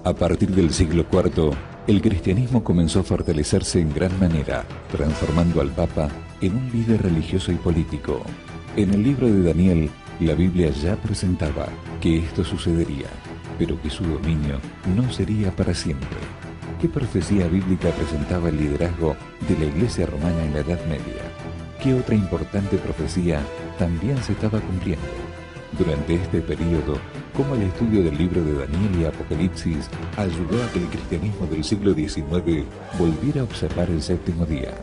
A partir del siglo IV, el cristianismo comenzó a fortalecerse en gran manera, transformando al Papa en un líder religioso y político. En el libro de Daniel, la Biblia ya presentaba que esto sucedería, pero que su dominio no sería para siempre. ¿Qué profecía bíblica presentaba el liderazgo de la Iglesia romana en la Edad Media? ¿Qué otra importante profecía también se estaba cumpliendo? Durante este periodo, ¿cómo el estudio del libro de Daniel y Apocalipsis ayudó a que el cristianismo del siglo XIX volviera a observar el séptimo día?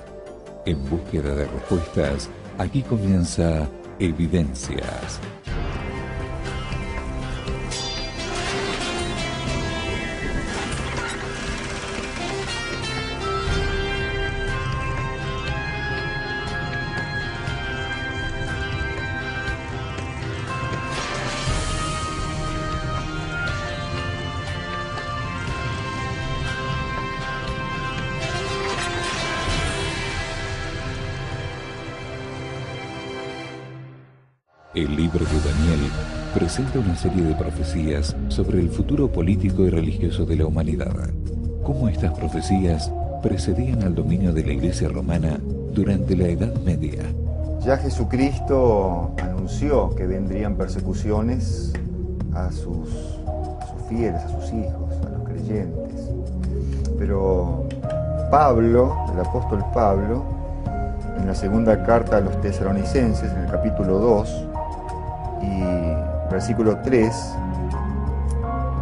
En búsqueda de respuestas, aquí comienza Evidencias. El libro de Daniel presenta una serie de profecías sobre el futuro político y religioso de la humanidad. Cómo estas profecías precedían al dominio de la Iglesia romana durante la Edad Media. Ya Jesucristo anunció que vendrían persecuciones a sus fieles, a sus hijos, a los creyentes. Pero Pablo, el apóstol Pablo, en la segunda carta a los tesalonicenses, en el capítulo 2, y versículo 3,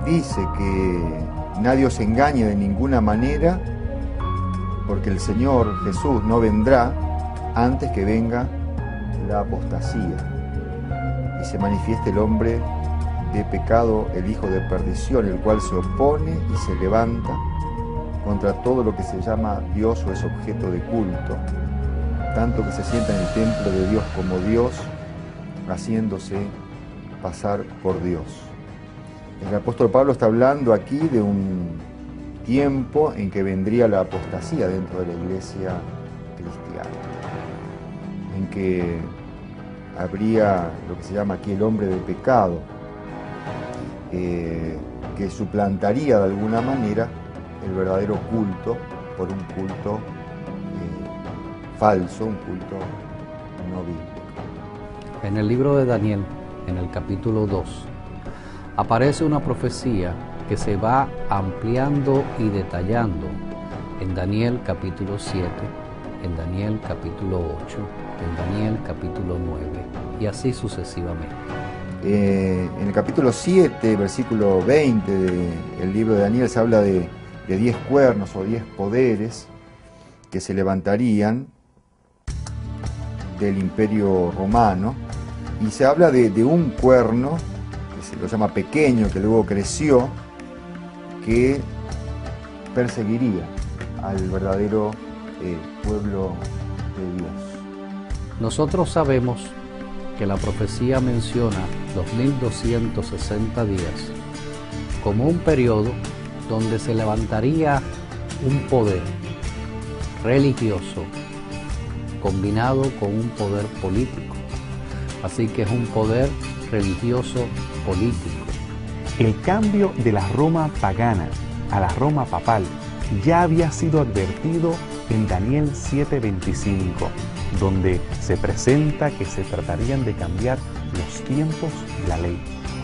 dice que nadie os engañe de ninguna manera, porque el Señor Jesús no vendrá antes que venga la apostasía y se manifieste el hombre de pecado, el hijo de perdición, el cual se opone y se levanta contra todo lo que se llama Dios o es objeto de culto, tanto que se sienta en el templo de Dios como Dios, haciéndose pasar por Dios. El apóstol Pablo está hablando aquí de un tiempo en que vendría la apostasía dentro de la iglesia cristiana, en que habría lo que se llama aquí el hombre de pecado, que suplantaría de alguna manera el verdadero culto por un culto falso, un culto no bíblico. En el libro de Daniel, en el capítulo 2, aparece una profecía que se va ampliando y detallando en Daniel capítulo 7, en Daniel capítulo 8, en Daniel capítulo 9 y así sucesivamente. En el capítulo 7, versículo 20 del libro de Daniel se habla de 10 cuernos o 10 poderes que se levantarían del imperio romano, y se habla de un cuerno que se lo llama pequeño, que luego creció, que perseguiría al verdadero pueblo de Dios. Nosotros sabemos que la profecía menciona los 1260 días como un periodo donde se levantaría un poder religioso combinado con un poder político. Así que es un poder religioso político. El cambio de la Roma pagana a la Roma papal ya había sido advertido en Daniel 7:25, donde se presenta que se tratarían de cambiar los tiempos y la ley.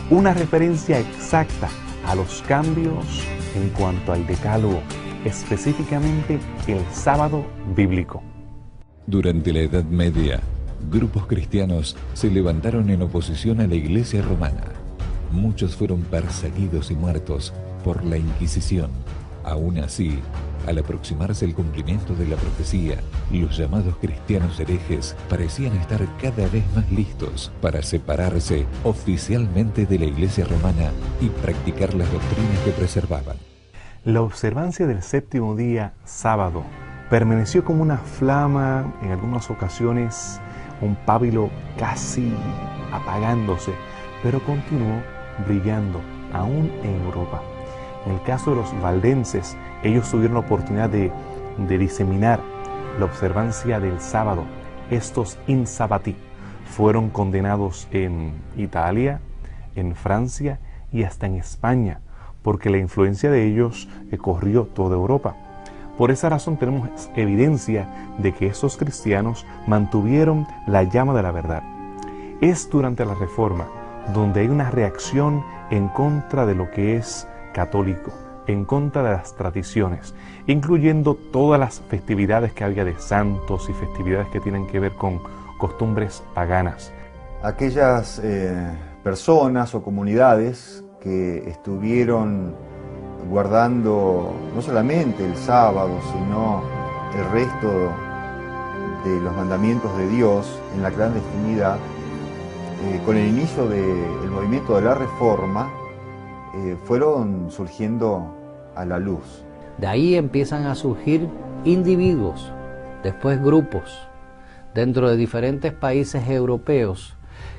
Una referencia exacta a los cambios en cuanto al decálogo, específicamente el sábado bíblico. Durante la Edad Media, grupos cristianos se levantaron en oposición a la Iglesia romana. Muchos fueron perseguidos y muertos por la Inquisición. Aún así, al aproximarse el cumplimiento de la profecía, los llamados cristianos herejes parecían estar cada vez más listos para separarse oficialmente de la Iglesia romana y practicar las doctrinas que preservaban. La observancia del séptimo día, sábado, permaneció como una flama, en algunas ocasiones un pábilo casi apagándose, pero continuó brillando aún en Europa. En el caso de los valdenses, ellos tuvieron la oportunidad de diseminar la observancia del sábado. Estos insabati fueron condenados en Italia, en Francia y hasta en España porque la influencia de ellos corrió toda Europa. Por esa razón tenemos evidencia de que estos cristianos mantuvieron la llama de la verdad. Es durante la Reforma donde hay una reacción en contra de lo que es católico, en contra de las tradiciones, incluyendo todas las festividades que había de santos y festividades que tienen que ver con costumbres paganas. Aquellas personas o comunidades que estuvieron guardando no solamente el sábado, sino el resto de los mandamientos de Dios en la clandestinidad, con el inicio del movimiento de la Reforma, fueron surgiendo a la luz. De ahí empiezan a surgir individuos, después grupos, dentro de diferentes países europeos,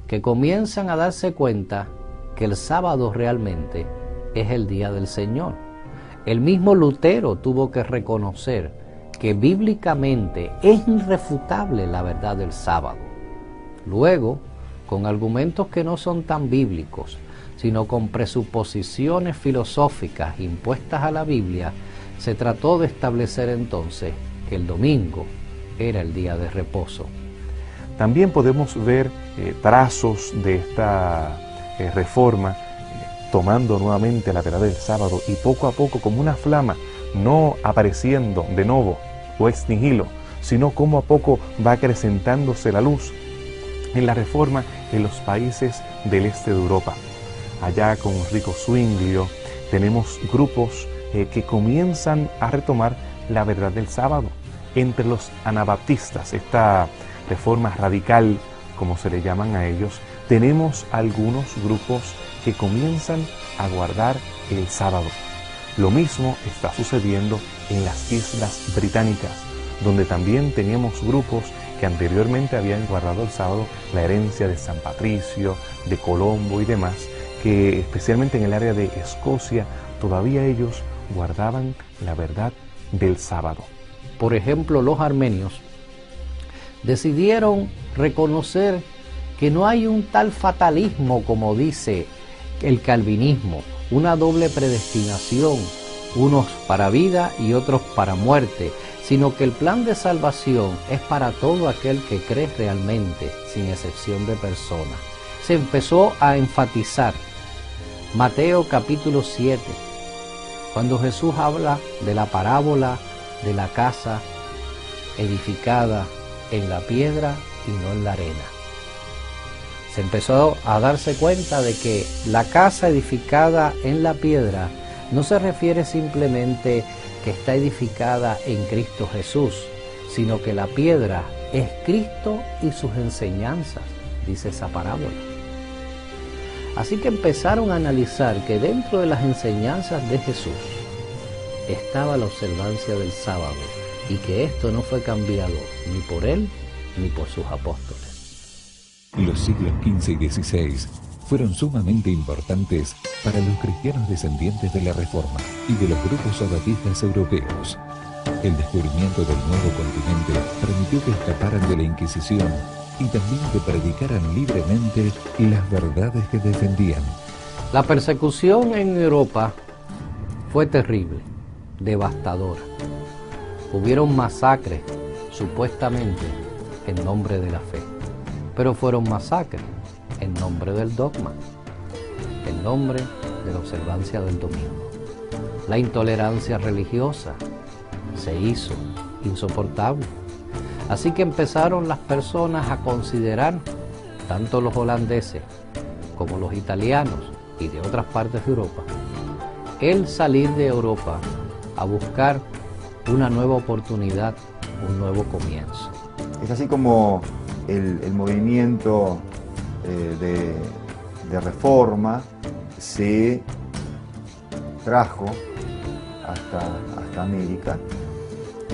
que comienzan a darse cuenta que el sábado realmente es el día del Señor. El mismo Lutero tuvo que reconocer que bíblicamente es irrefutable la verdad del sábado. Luego, con argumentos que no son tan bíblicos, sino con presuposiciones filosóficas impuestas a la Biblia, se trató de establecer entonces que el domingo era el día de reposo. También podemos ver trazos de esta reforma, tomando nuevamente la verdad del sábado y poco a poco como una flama, no apareciendo de nuevo o ex nihilo, sino como a poco va acrecentándose la luz en la Reforma en los países del este de Europa. Allá con Rico Zwinglio tenemos grupos que comienzan a retomar la verdad del sábado. Entre los anabaptistas, esta reforma radical, como se le llaman a ellos, tenemos algunos grupos que comienzan a guardar el sábado. Lo mismo está sucediendo en las Islas Británicas, donde también teníamos grupos que anteriormente habían guardado el sábado, la herencia de San Patricio, de Colombo y demás, que especialmente en el área de Escocia, todavía ellos guardaban la verdad del sábado. Por ejemplo, los armenios decidieron reconocer que no hay un tal fatalismo como dice el calvinismo, una doble predestinación, unos para vida y otros para muerte, sino que el plan de salvación es para todo aquel que cree realmente, sin excepción de persona. Se empezó a enfatizar Mateo capítulo 7, cuando Jesús habla de la parábola de la casa edificada en la piedra y no en la arena. Se empezó a darse cuenta de que la casa edificada en la piedra no se refiere simplemente que está edificada en Cristo Jesús, sino que la piedra es Cristo y sus enseñanzas, dice esa parábola. Así que empezaron a analizar que dentro de las enseñanzas de Jesús estaba la observancia del sábado y que esto no fue cambiado ni por él ni por sus apóstoles. Los siglos XV y XVI fueron sumamente importantes para los cristianos descendientes de la Reforma y de los grupos adventistas europeos. El descubrimiento del nuevo continente permitió que escaparan de la Inquisición y también que predicaran libremente las verdades que defendían. La persecución en Europa fue terrible, devastadora. Hubieron masacres, supuestamente, en nombre de la fe. Pero fueron masacres en nombre del dogma, en nombre de la observancia del domingo. La intolerancia religiosa se hizo insoportable. Así que empezaron las personas a considerar, tanto los holandeses como los italianos y de otras partes de Europa, el salir de Europa a buscar una nueva oportunidad, un nuevo comienzo. Es así como el movimiento de reforma se trajo hasta América,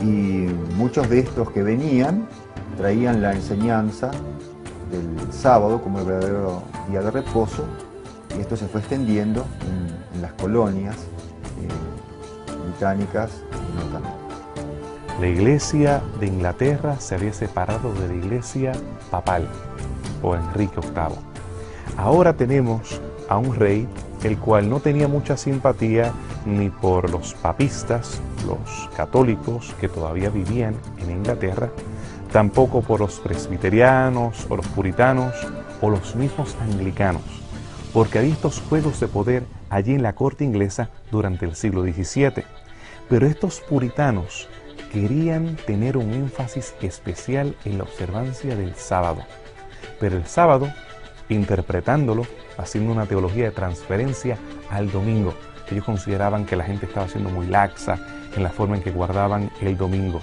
y muchos de estos que venían traían la enseñanza del sábado como el verdadero día de reposo, y esto se fue extendiendo en las colonias británicas y Norteamérica. La iglesia de Inglaterra se había separado de la iglesia papal o Enrique VIII. Ahora tenemos a un rey el cual no tenía mucha simpatía ni por los papistas, los católicos que todavía vivían en Inglaterra, tampoco por los presbiterianos o los puritanos o los mismos anglicanos, porque había estos juegos de poder allí en la corte inglesa durante el siglo XVII. Pero estos puritanos querían tener un énfasis especial en la observancia del sábado. Pero el sábado, interpretándolo, haciendo una teología de transferencia al domingo. Ellos consideraban que la gente estaba siendo muy laxa en la forma en que guardaban el domingo.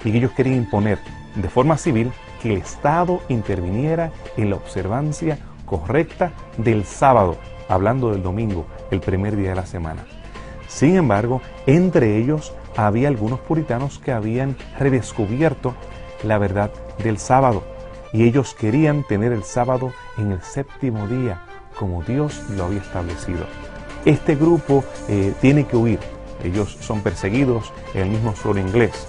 Y que ellos querían imponer de forma civil que el Estado interviniera en la observancia correcta del sábado, hablando del domingo, el primer día de la semana. Sin embargo, entre ellos había algunos puritanos que habían redescubierto la verdad del sábado, y ellos querían tener el sábado en el séptimo día, como Dios lo había establecido. Este grupo tiene que huir. Ellos son perseguidos en el mismo suelo inglés.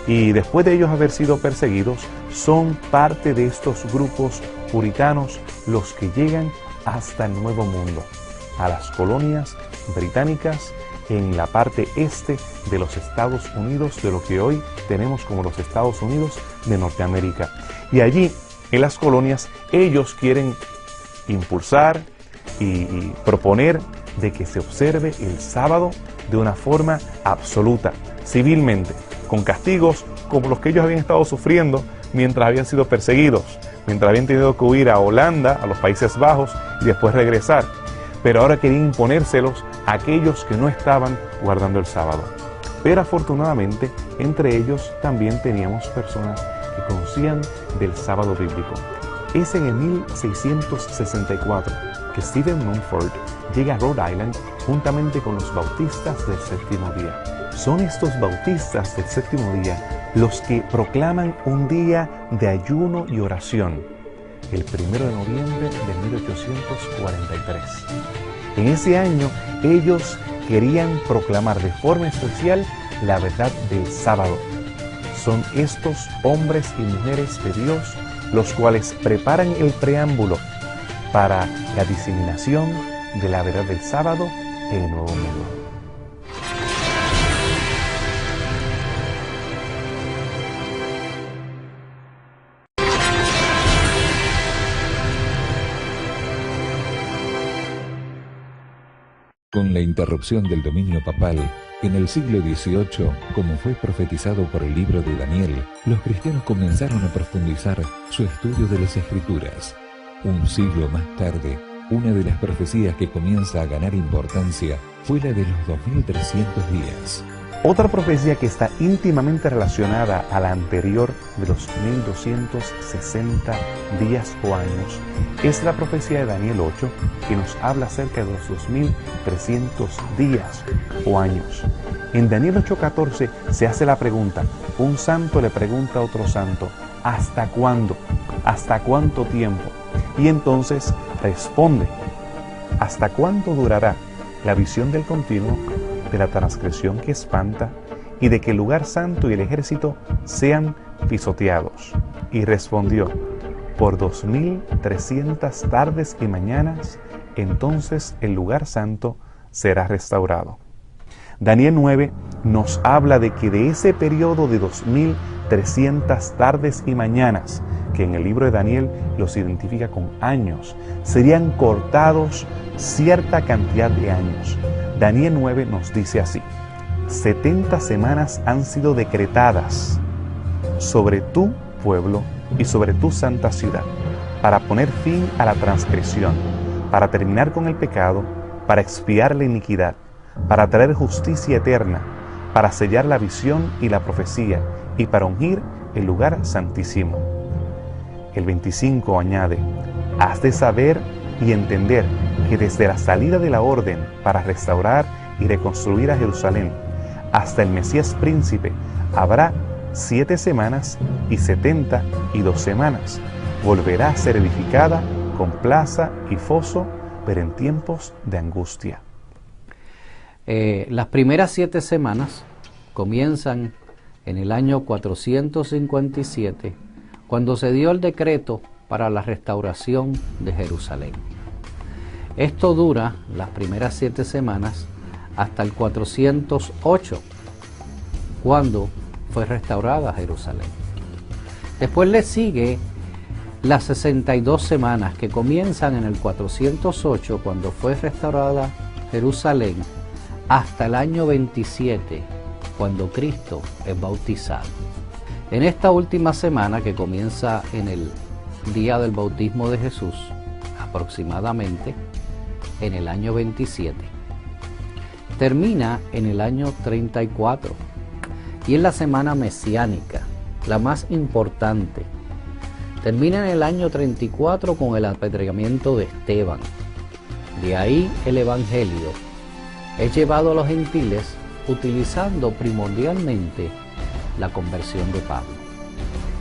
Y después de ellos haber sido perseguidos, son parte de estos grupos puritanos los que llegan hasta el Nuevo Mundo, a las colonias británicas en la parte este de los Estados Unidos, de lo que hoy tenemos como los Estados Unidos de Norteamérica. Y allí, en las colonias, ellos quieren impulsar y proponer de que se observe el sábado de una forma absoluta, civilmente, con castigos como los que ellos habían estado sufriendo mientras habían sido perseguidos, mientras habían tenido que huir a Holanda, a los Países Bajos y después regresar. Pero ahora querían imponérselos a aquellos que no estaban guardando el sábado. Pero afortunadamente, entre ellos también teníamos personas que conocían del sábado bíblico. Es en el 1664 que Stephen Mumford llega a Rhode Island juntamente con los bautistas del séptimo día. Son estos bautistas del séptimo día los que proclaman un día de ayuno y oración, el 1 de noviembre de 1843. En ese año ellos querían proclamar de forma especial la verdad del sábado. Son estos hombres y mujeres de Dios los cuales preparan el preámbulo para la diseminación de la verdad del sábado en el Nuevo Mundo. Con la interrupción del dominio papal, en el siglo XVIII, como fue profetizado por el libro de Daniel, los cristianos comenzaron a profundizar su estudio de las Escrituras. Un siglo más tarde, una de las profecías que comienza a ganar importancia fue la de los 2300 días. Otra profecía que está íntimamente relacionada a la anterior de los 1260 días o años es la profecía de Daniel 8, que nos habla acerca de los 2300 días o años. En Daniel 8:14 se hace la pregunta, un santo le pregunta a otro santo, ¿hasta cuándo? ¿Hasta cuánto tiempo? Y entonces responde, ¿hasta cuánto durará la visión del continuo, de la transgresión que espanta y de que el lugar santo y el ejército sean pisoteados? Y respondió, por 2300 tardes y mañanas, entonces el lugar santo será restaurado. Daniel 9 nos habla de que de ese periodo de 2300 tardes y mañanas, que en el libro de Daniel los identifica con años, serían cortados cierta cantidad de años. Daniel 9 nos dice así, 70 semanas han sido decretadas sobre tu pueblo y sobre tu santa ciudad, para poner fin a la transgresión, para terminar con el pecado, para expiar la iniquidad, para traer justicia eterna, para sellar la visión y la profecía, y para ungir el lugar santísimo. El 25 añade, has de saber y entender que desde la salida de la orden para restaurar y reconstruir a Jerusalén hasta el Mesías príncipe habrá 7 semanas y 72 semanas. Volverá a ser edificada con plaza y foso, pero en tiempos de angustia. Las primeras 7 semanas comienzan en el año 457, cuando se dio el decreto para la restauración de Jerusalén. Esto dura las primeras 7 semanas hasta el 408, cuando fue restaurada Jerusalén. Después le sigue las 62 semanas que comienzan en el 408, cuando fue restaurada Jerusalén, hasta el año 27, cuando Cristo es bautizado. En esta última semana, que comienza en el día del bautismo de Jesús, aproximadamente en el año 27, termina en el año 34, y es la semana mesiánica, la más importante. Termina en el año 34 con el apedreamiento de Esteban. De ahí el Evangelio es llevado a los gentiles utilizando primordialmente la conversión de Pablo.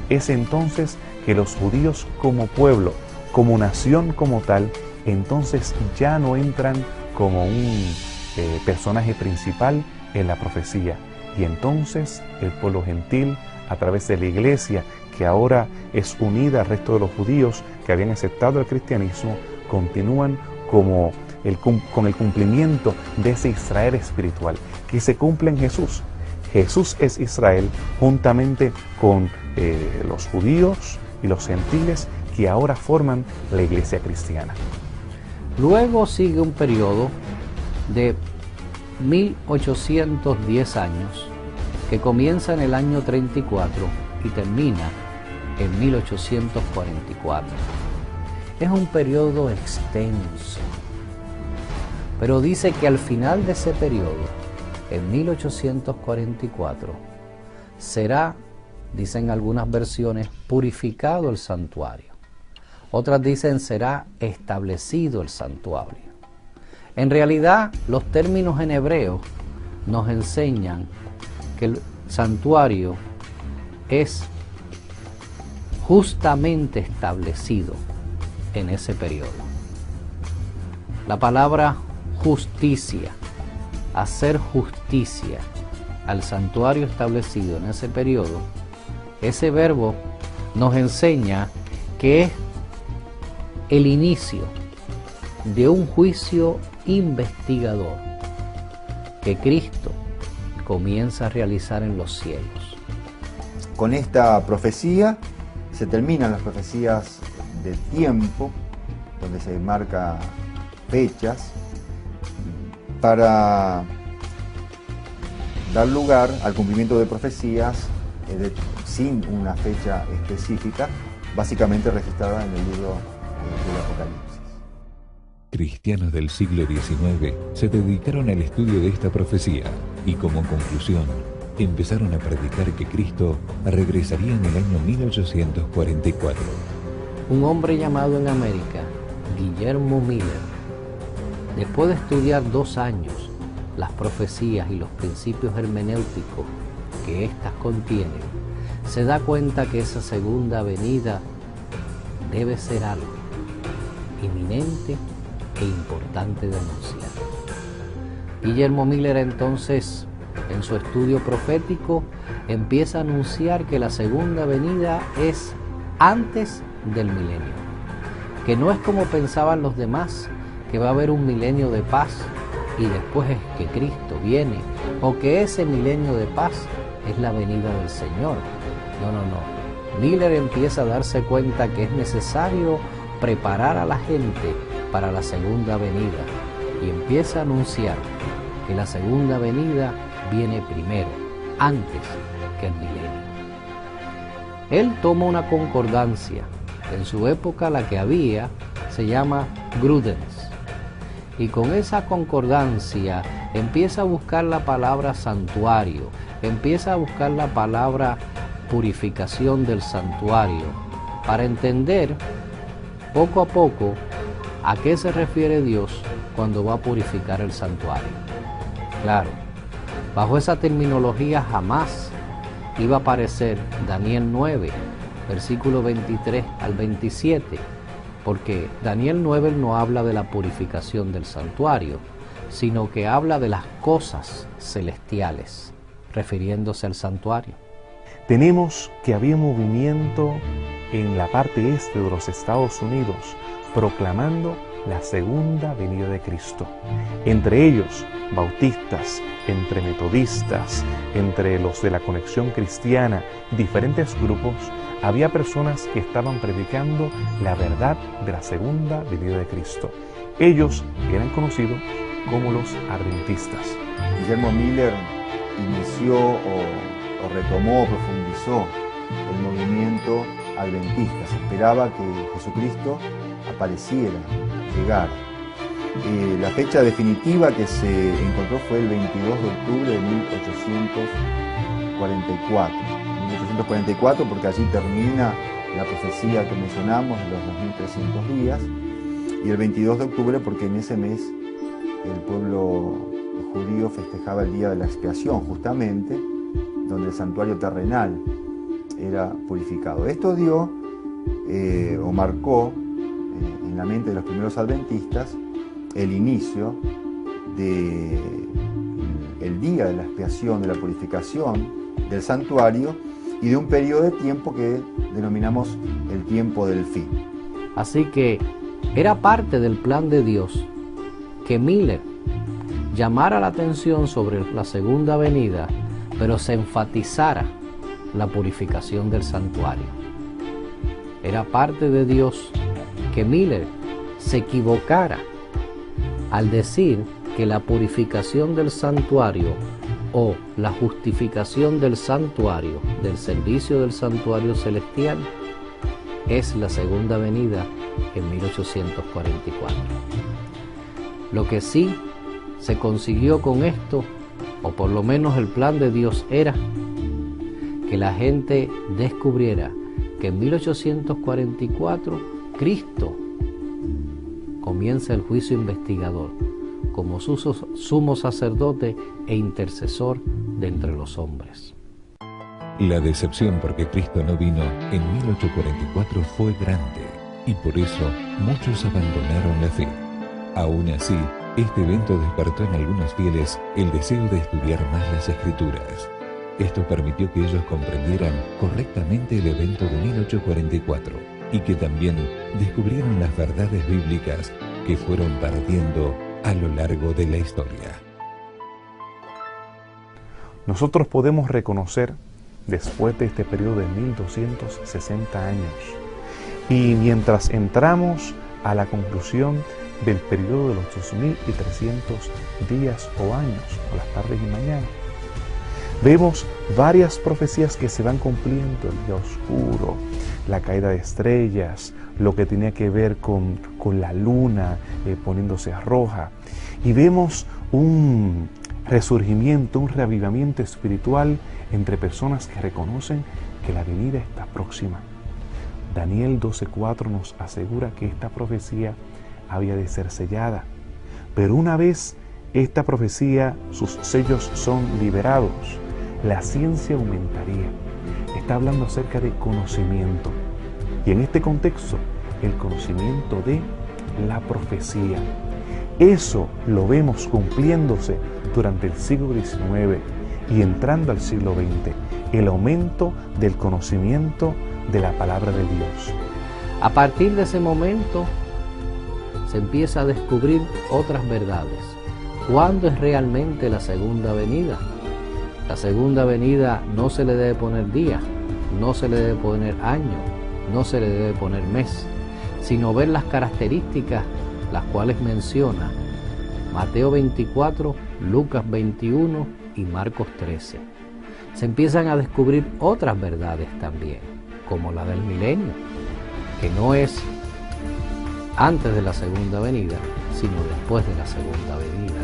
Es entonces que los judíos como pueblo, como nación como tal, entonces ya no entran como un personaje principal en la profecía. Y entonces el pueblo gentil, a través de la iglesia, que ahora es unida al resto de los judíos que habían aceptado el cristianismo, continúan con el cumplimiento de ese Israel espiritual, que se cumple en Jesús. Jesús es Israel juntamente con los judíos y los gentiles que ahora forman la iglesia cristiana. Luego sigue un periodo de 1810 años que comienza en el año 34 y termina en 1844. Es un periodo extenso, pero dice que al final de ese periodo, en 1844, será, dicen algunas versiones, purificado el santuario. Otras dicen será establecido el santuario. En realidad, los términos en hebreo nos enseñan que el santuario es justamente establecido en ese periodo. La palabra justicia, hacer justicia al santuario establecido en ese periodo, ese verbo nos enseña que es el inicio de un juicio investigador que Cristo comienza a realizar en los cielos. Con esta profecía se terminan las profecías de tiempo, donde se marca fechas, para dar lugar al cumplimiento de profecías sin una fecha específica, básicamente registrada en el libro del Apocalipsis. Cristianos del siglo XIX se dedicaron al estudio de esta profecía y, como conclusión, empezaron a predicar que Cristo regresaría en el año 1844. Un hombre llamado en América, Guillermo Miller, después de estudiar 2 años las profecías y los principios hermenéuticos que éstas contienen, se da cuenta que esa segunda venida debe ser algo inminente e importante de anunciar. Guillermo Miller entonces, en su estudio profético, empieza a anunciar que la segunda venida es antes del milenio, que no es como pensaban los demás, que va a haber un milenio de paz y después es que Cristo viene, o que ese milenio de paz es la venida del Señor. No. Miller empieza a darse cuenta que es necesario preparar a la gente para la segunda venida y empieza a anunciar que la segunda venida viene primero, antes que el milenio. Él toma una concordancia, en su época la que había se llama Grudens, y con esa concordancia empieza a buscar la palabra santuario, empieza a buscar la palabra purificación del santuario, para entender poco a poco a qué se refiere Dios cuando va a purificar el santuario. Claro, bajo esa terminología jamás iba a aparecer Daniel 9, versículo 23 al 27, porque Daniel 9 no habla de la purificación del santuario, sino que habla de las cosas celestiales, refiriéndose al santuario. Tenemos que había movimiento en la parte este de los Estados Unidos, proclamando la segunda venida de Cristo. Entre ellos, bautistas, entre metodistas, entre los de la Conexión Cristiana, diferentes grupos, había personas que estaban predicando la verdad de la segunda venida de Cristo. Ellos eran conocidos como los adventistas. Guillermo Miller inició o retomó, profundizó el movimiento adventista. Se esperaba que Jesucristo apareciera, llegara. La fecha definitiva que se encontró fue el 22 de octubre de 1844. 1844 porque allí termina la profecía que mencionamos de los 2300 días, y el 22 de octubre porque en ese mes el pueblo judío festejaba el día de la expiación, justamente, donde el santuario terrenal era purificado. Esto dio o marcó en la mente de los primeros adventistas el inicio del día de la expiación, de la purificación del santuario y de un periodo de tiempo que denominamos el tiempo del fin. Así que era parte del plan de Dios que Miller llamara la atención sobre la segunda venida, pero se enfatizara la purificación del santuario. Era parte de Dios que Miller se equivocara al decir que la purificación del santuario o la justificación del santuario, del servicio del santuario celestial, es la segunda venida en 1844. Lo que sí se consiguió con esto, o por lo menos el plan de Dios, era que la gente descubriera que en 1844 Cristo comienza el juicio investigador como sumo sacerdote e intercesor de entre los hombres. La decepción porque Cristo no vino en 1844 fue grande y por eso muchos abandonaron la fe. Aún así, este evento despertó en algunos fieles el deseo de estudiar más las Escrituras. Esto permitió que ellos comprendieran correctamente el evento de 1844 y que también descubrieran las verdades bíblicas que fueron perdiendo a lo largo de la historia. Nosotros podemos reconocer, después de este periodo de 1260 años, y mientras entramos a la conclusión del periodo de los 2300 días o años, o las tardes y mañanas, vemos varias profecías que se van cumpliendo: el día oscuro, la caída de estrellas, lo que tenía que ver con la luna poniéndose roja, y vemos un resurgimiento, un reavivamiento espiritual entre personas que reconocen que la venida está próxima. Daniel 12:4 nos asegura que esta profecía había de ser sellada, pero una vez esta profecía, sus sellos son liberados, la ciencia aumentaría. Está hablando acerca de conocimiento, y en este contexto, el conocimiento de la profecía. Eso lo vemos cumpliéndose durante el siglo XIX y entrando al siglo XX, el aumento del conocimiento de la palabra de Dios. A partir de ese momento se empieza a descubrir otras verdades. ¿Cuándo es realmente la segunda venida? La segunda venida no se le debe poner día, no se le debe poner año, no se le debe poner mes, sino ver las características las cuales menciona Mateo 24, Lucas 21 y Marcos 13. Se empiezan a descubrir otras verdades también, como la del milenio, que no es antes de la segunda venida, sino después de la segunda venida.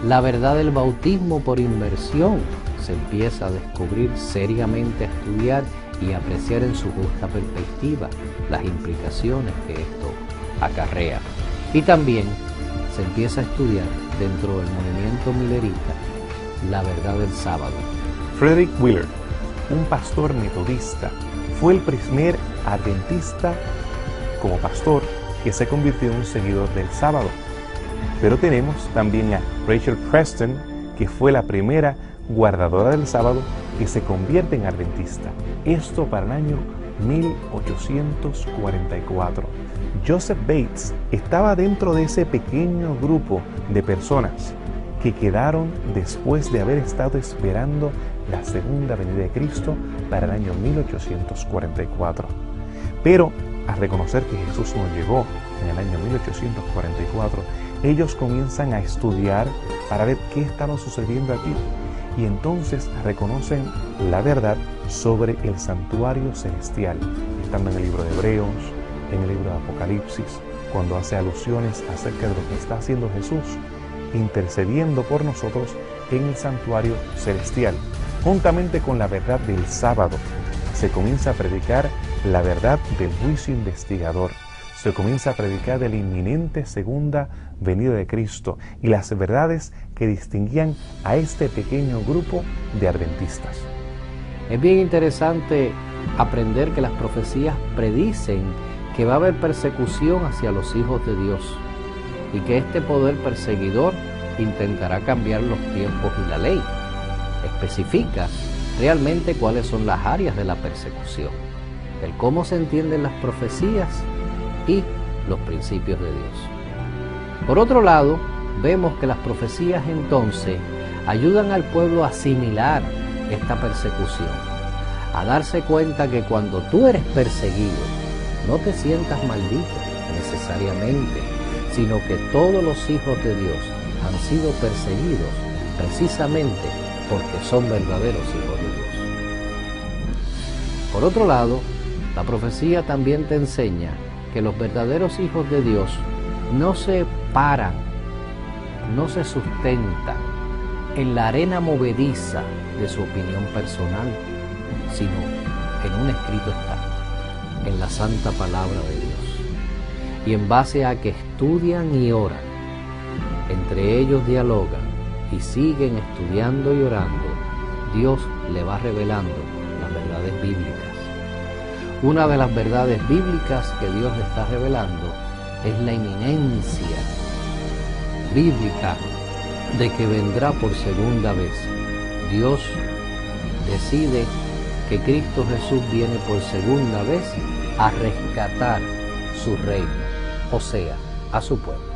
La verdad del bautismo por inmersión se empieza a descubrir seriamente, a estudiar y a apreciar en su justa perspectiva las implicaciones que esto acarrea. Y también se empieza a estudiar dentro del movimiento millerita la verdad del sábado. Frederick Wheeler, un pastor metodista, fue el primer adventista como pastor que se convirtió en un seguidor del sábado. Pero tenemos también a Rachel Preston, que fue la primera guardadora del sábado que se convierte en adventista. Esto para el año 1844. Joseph Bates estaba dentro de ese pequeño grupo de personas que quedaron después de haber estado esperando la segunda venida de Cristo para el año 1844. Pero al reconocer que Jesús no llegó en el año 1844, ellos comienzan a estudiar para ver qué estaba sucediendo aquí. Y entonces reconocen la verdad sobre el santuario celestial, estando en el libro de Hebreos, en el libro de Apocalipsis, cuando hace alusiones acerca de lo que está haciendo Jesús, intercediendo por nosotros en el santuario celestial. Juntamente con la verdad del sábado, se comienza a predicar la verdad del juicio investigador. Se comienza a predicar de la inminente segunda venida de Cristo y las verdades que distinguían a este pequeño grupo de adventistas. Es bien interesante aprender que las profecías predicen que va a haber persecución hacia los hijos de Dios y que este poder perseguidor intentará cambiar los tiempos y la ley. Especifica realmente cuáles son las áreas de la persecución, el cómo se entienden las profecías y los principios de Dios. Por otro lado, vemos que las profecías entonces ayudan al pueblo a asimilar esta persecución, a darse cuenta que cuando tú eres perseguido, no te sientas maldito necesariamente, sino que todos los hijos de Dios han sido perseguidos precisamente porque son verdaderos hijos de Dios. Por otro lado, la profecía también te enseña que los verdaderos hijos de Dios no se paran, no se sustentan en la arena movediza de su opinión personal, sino en un escrito está, en la santa palabra de Dios. Y en base a que estudian y oran, entre ellos dialogan y siguen estudiando y orando, Dios le va revelando las verdades bíblicas. Una de las verdades bíblicas que Dios le está revelando es la inminencia bíblica de que vendrá por segunda vez. Dios decide que Cristo Jesús viene por segunda vez a rescatar su reino, o sea, a su pueblo.